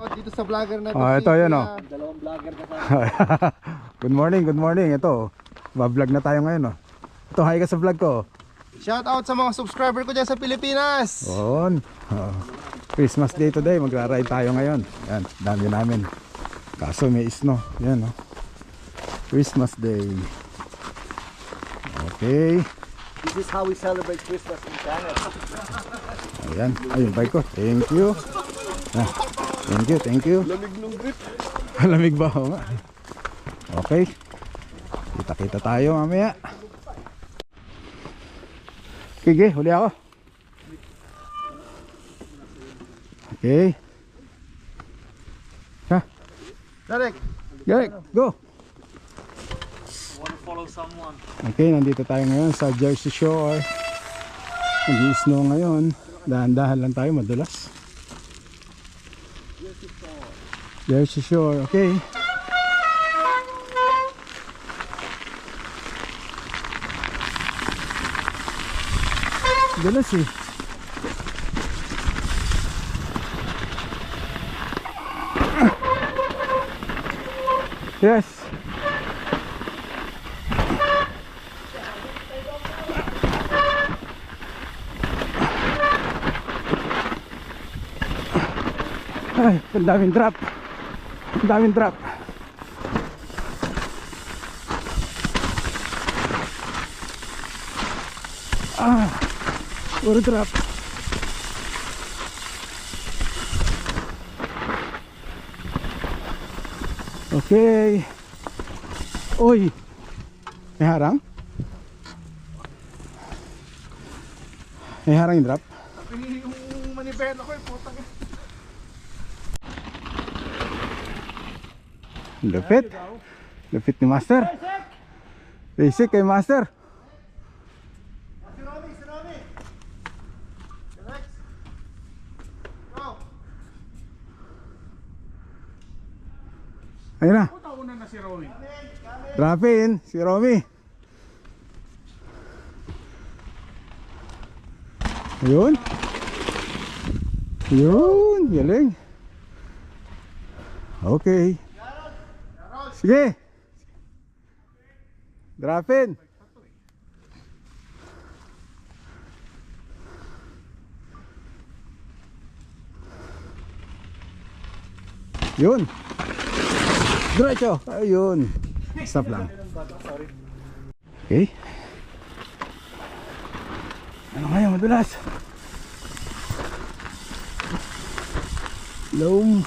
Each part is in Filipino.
Dito sa vlogger natin. Ito yan oh. Dalawang vlogger kasama. Good morning, good morning. Ito, ba-vlog na tayo ngayon oh. Ito, hi ka sa vlog ko. Shout out sa mga subscriber ko dyan sa Pilipinas. Yun. Christmas day today, magra-ride tayo ngayon. Yan, dami namin. Kaso may snow. Yan oh. Christmas day. Okay. This is how we celebrate Christmas in Canada. Ayan, ayun bike ko. Thank you. Thank you, thank you. Lamig nung grip. Lamig ba? Oo nga. Okay. Kita-kita tayo mamaya. Sige, huli ako. Okay. Ha? Derek. Derek, go. Want to follow someone? Okay, nandito tayo ngayon sa Jersey Shore. Nag-i-snow ngayon. Dahan-dahan lang tayo, madulas. Jersey Shore, okay. Dulas eh. Yes. Ay, ang daming drop. Ang daming drop. Puro drop. Okay. Oy. May harang? May harang yung drop? Yung manibela ko putang. Lupit. Lupit ni Master. Basic kay Master. Si Romy, si Romy. Relax. Go. Ayun na. Puta una na si Romy. Drop in. Si Romy. Ayun. Yun. Galing. Okay. Sige. Drop in. Yun. Diretso. Ayun. Stop lang. Okay. Ano ngayon madulas? Loam.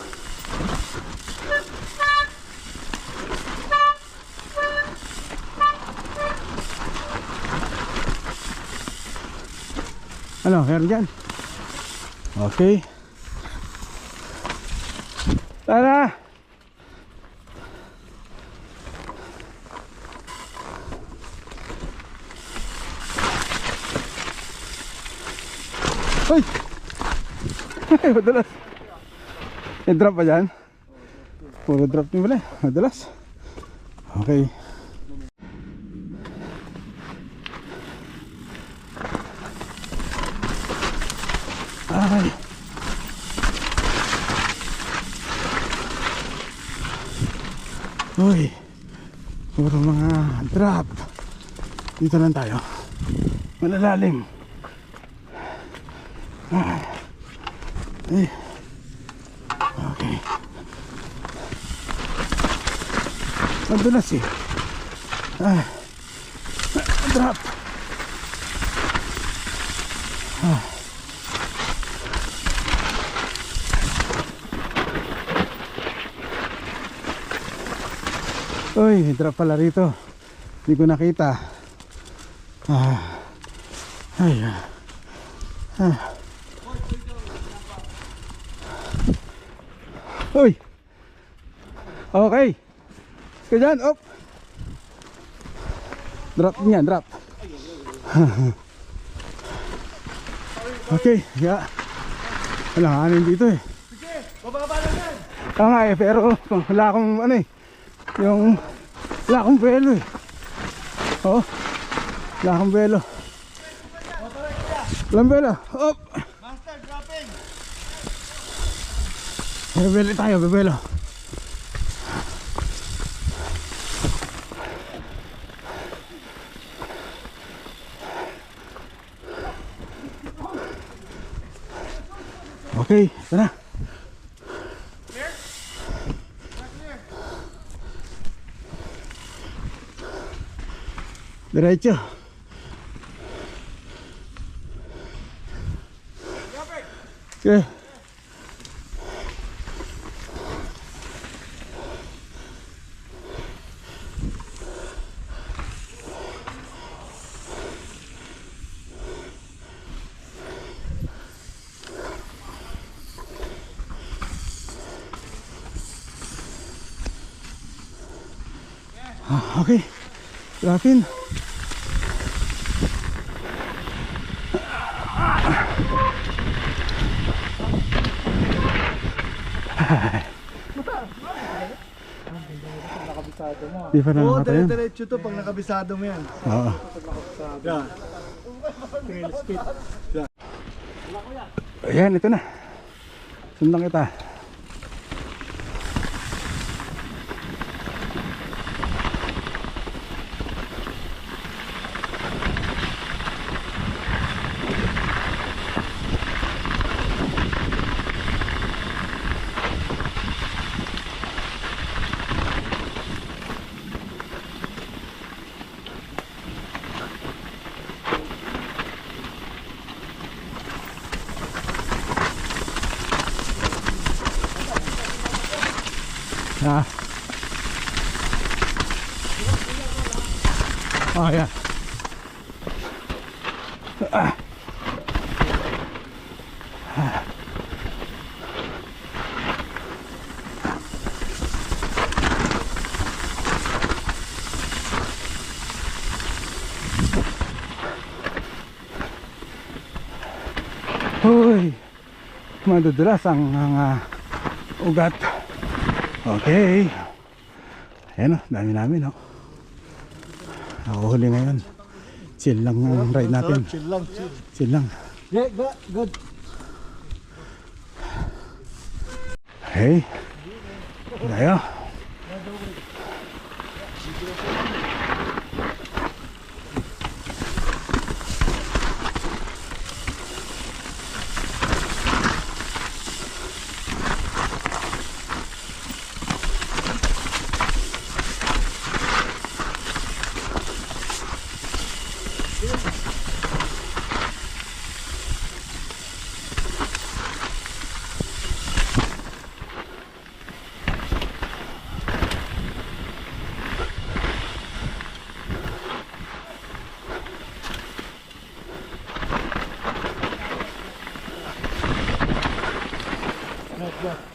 Ano, meron dyan? Okay. Tara! Uy! Ay, madulas. May drop pa dyan? Puro drop din pala. Madulas. Okay. Ay. Uy. Puro mga drop. Dito lang tayo. Malalalim. Ay. Okay. Madulas eh. Drop. Uy, may drop pala rito. Hindi ko nakita. Ay. Uy. Okay. Sige dyan, op. Drop niya, drop. Okay, ya. Wala kanin dito eh. Sige, bababa na yan. Nga eh, pero wala akong ano eh. Yung wala akong belo eh. Oo. Wala akong belo. Walang belo. Op. Master dropping. Bibili tayo, bibelo. Okay, ito na. Diretso. Okay. Okay, Rafin. Di pa na nakatayo. Diretso to pag nakabisado mo yan. Oo. Yan. Ayan, ito na. Sundan kita. Ah. Oh, yeah. Ah. Hoy, madudulas ang ugat. Okay. Ayan o, dami namin o. Nakuhuli ngayon. Chill lang ang ride natin. Chill lang, chill. Chill lang. Yeah, good. Hey. Tayo.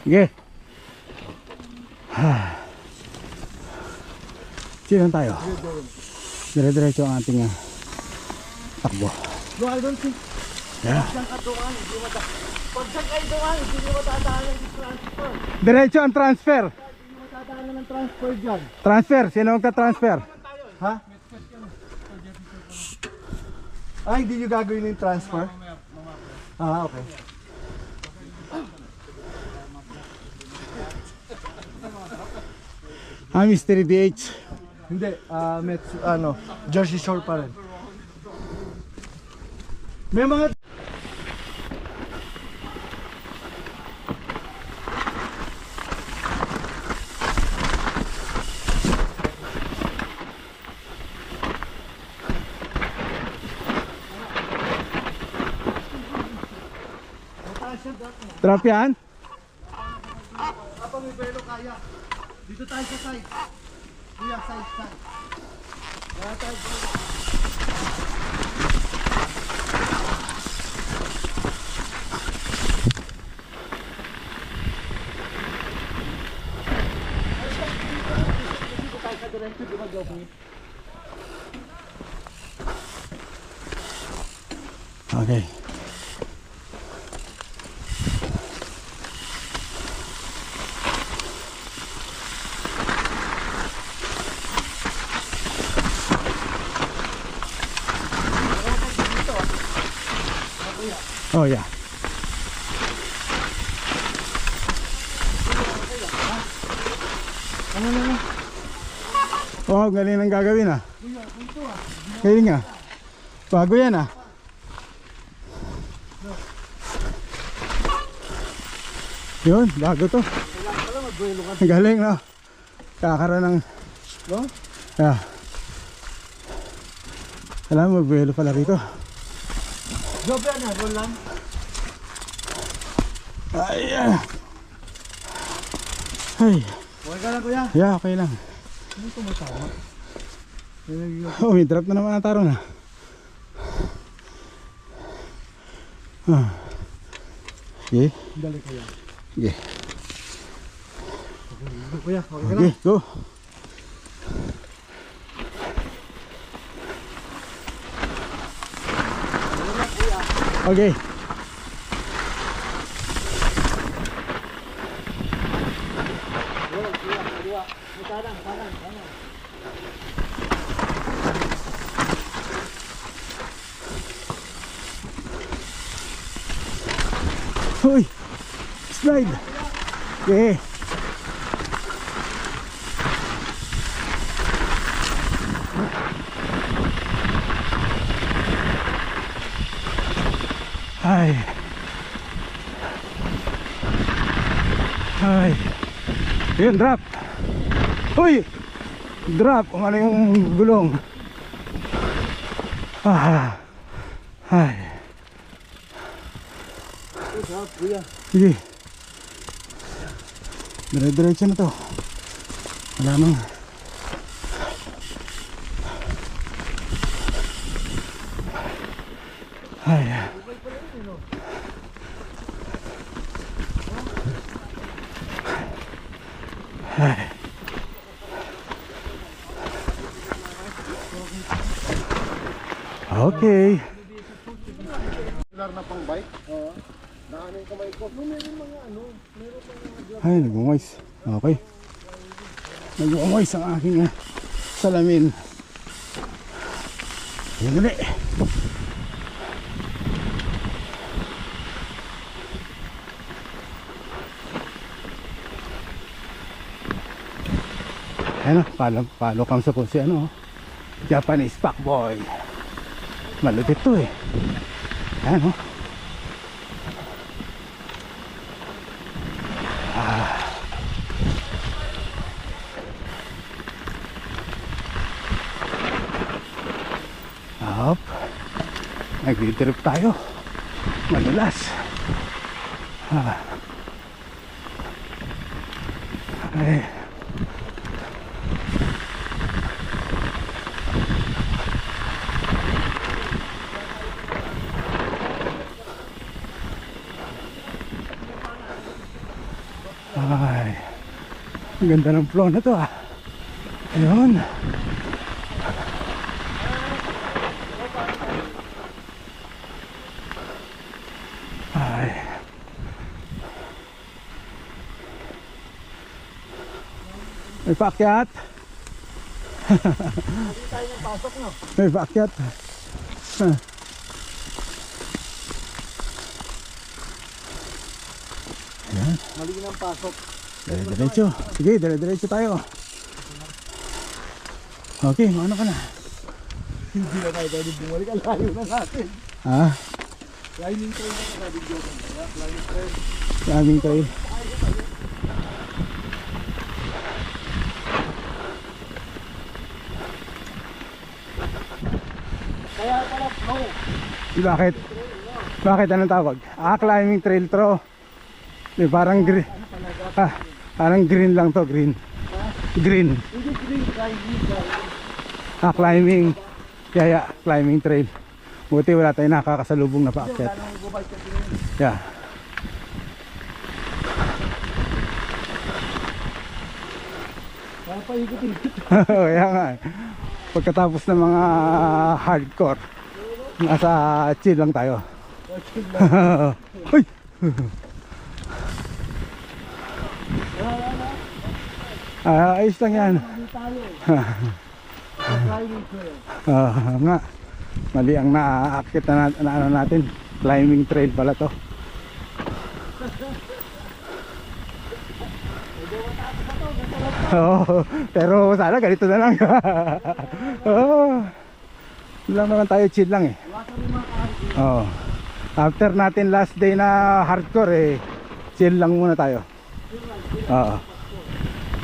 Sige. Chill lang tayo. Dire-diretso ang ating takbo. No, I don't think. Yeah. Pag saan kayo doon, hindi nyo matatahanan ng transfer. Diretso ang transfer. Hindi nyo matatahanan ng transfer dyan. Transfer. Sino magta-transfer? Ha? Ay, hindi nyo gagawin yung transfer? Ah, okay. Mystery DH. Hindi, Jersey Shore pa rin. May mga... Drop yan? Kapag may belo kaya. Dito tayo sa side. Kuya, side. Kaya tayo. Okay. Oh yeah. Ano? Oh, galing ang gagawin ah. Kuya, ito ah. Galing ah. Bago yan ah. Yun, bago to. Kailangan pala magbuelo ka. Galing no. Kakaroon ng No? ah. Alam mo, magbuelo pala rito. Job yan ah, roll lang. Ay, ah. Ay, Okay ka lang kuya. yeah, okay lang. Ano tumatama? Oh, may drop na naman ang taro na. Ah. Okay, Dali kuya. okay. Kuya, okay ka lang. Okay, go. Okay. Uy, slide. Okay. Ay. Ay. Yun, drop. Uy! Drop. Umano yung gulong. Ah. Ay. Kuya. Sige. Dire-diretso na to. Wala nang. Ay. Ay. Okay. Lar na pang bike? Oo. Daanan yung kamay ko. No, meron mga ano. Meron pang mga Ay, nag-umays. Okay. Nag-umays ang aking salamin. Yan ulit. Ano, palo kang sa si ano, Japanese Packboy. Malupit to eh. Ano? Hop. Nag-trip tayo. Madulas. Ay. Ay. Ang ganda ng flow na to ah. Ayun. Ay. May paakyat. Hindi tayo ng pasok no. May paakyat. Ayan. Mali ng pasok. Dire-diretso. Sige, dire-diretso tayo. Okay, ano ka na? Hindi na tayo pwede bumalik. Ang layo na natin. Ah, Climbing trail na natin dito. Climbing trail. sa aming trail. Kaya pala flow. Bakit? Bakit? Anong tawag? Ah, climbing trail throw. Parang green. Ah, parang green lang to, green. Green. Hindi green, climbing. Ah, climbing. Kaya, climbing trail. Buti wala tayong nakakasalubong na paakyat. Wala nang gubay ka green. Yeah. Kaya paikutin dito. Kaya nga. Pagkatapos ng mga hardcore, nasa chill lang tayo. Uy! Ayos lang yan. Hindi tayo. Climbing trail. Nga. Mali ang naaakit na ano natin. Climbing trail pala to. Oo, pero sana ganito na lang. Oo. Lang naman tayo, chill lang eh. Oo. After natin last day na hardcore eh, chill lang muna tayo. Oo.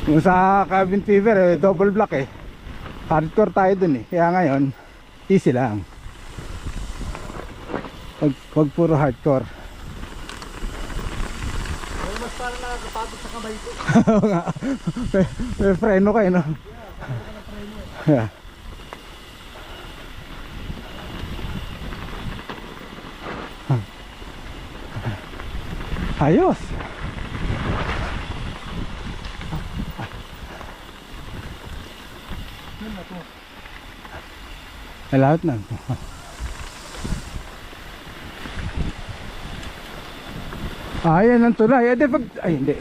Yung sa cabin fever eh, double block eh. Hardcore tayo dun eh. Kaya ngayon, easy lang. Wag puro hardcore. Mas parang nakakapagod sa kamay ko. may freno kayo, no? Yeah. Ayos. Lahat na. Ayan ang tulay. Ay, hindi.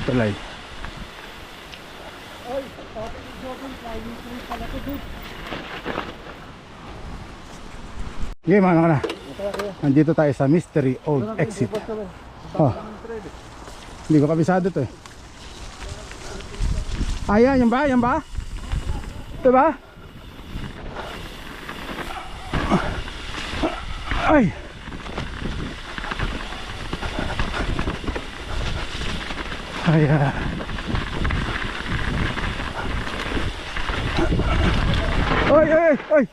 Tulay. Ay, tapos yung jogging climbing tree pala to, dude. Okay, mana ka na. Nandito tayo sa Mystery Old Exit. Oh. Hindi ko kabisado to eh. Ayan, yan ba? Yan ba? Ito ba? Ay! Ayan. Oy, oy, oy!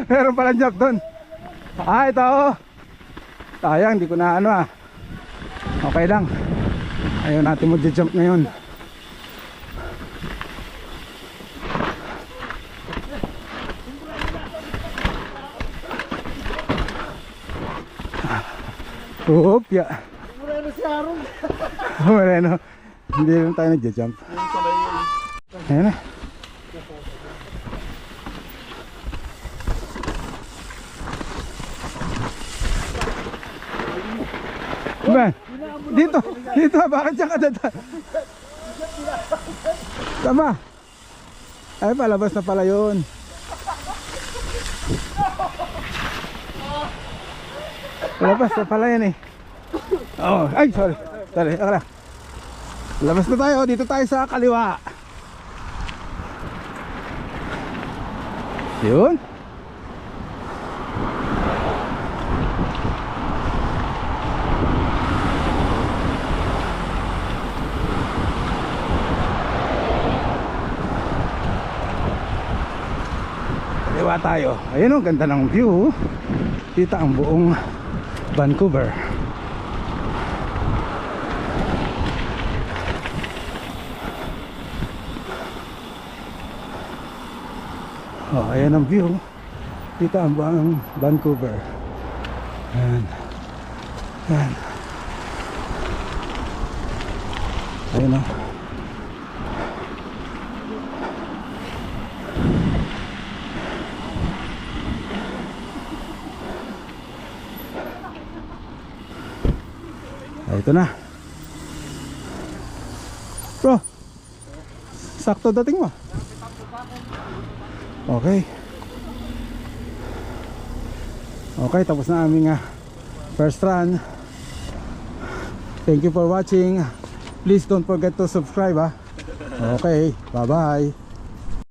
Meron palang jump doon. Ah, ito. Sayang, di ko na ano ah. Okay lang. Ayaw natin mag-jump ngayon. Upya. Mura na si Aaron. Moreno. Hindi lang tayo nag-jump. Ayan na. Ben, dito, bakit siya kadada? Tama. Ay, palabas na pala yun. Palabas na pala yan eh. Oh, ay, sorry. Sorry, ako lang. Labas na tayo, dito tayo sa kaliwa. Yun. Kaliwa tayo. Ayun oh, ganda ng view. Kita ang buong Vancouver. Oh, ayan ang view. Kita ang buong Vancouver. Ayan. Ayan. Ayan oh. Ay, ito na. Bro, sakto dating mo. Okay. Okay, tapos na aming first run. Thank you for watching. Please don't forget to subscribe. Okay, bye bye.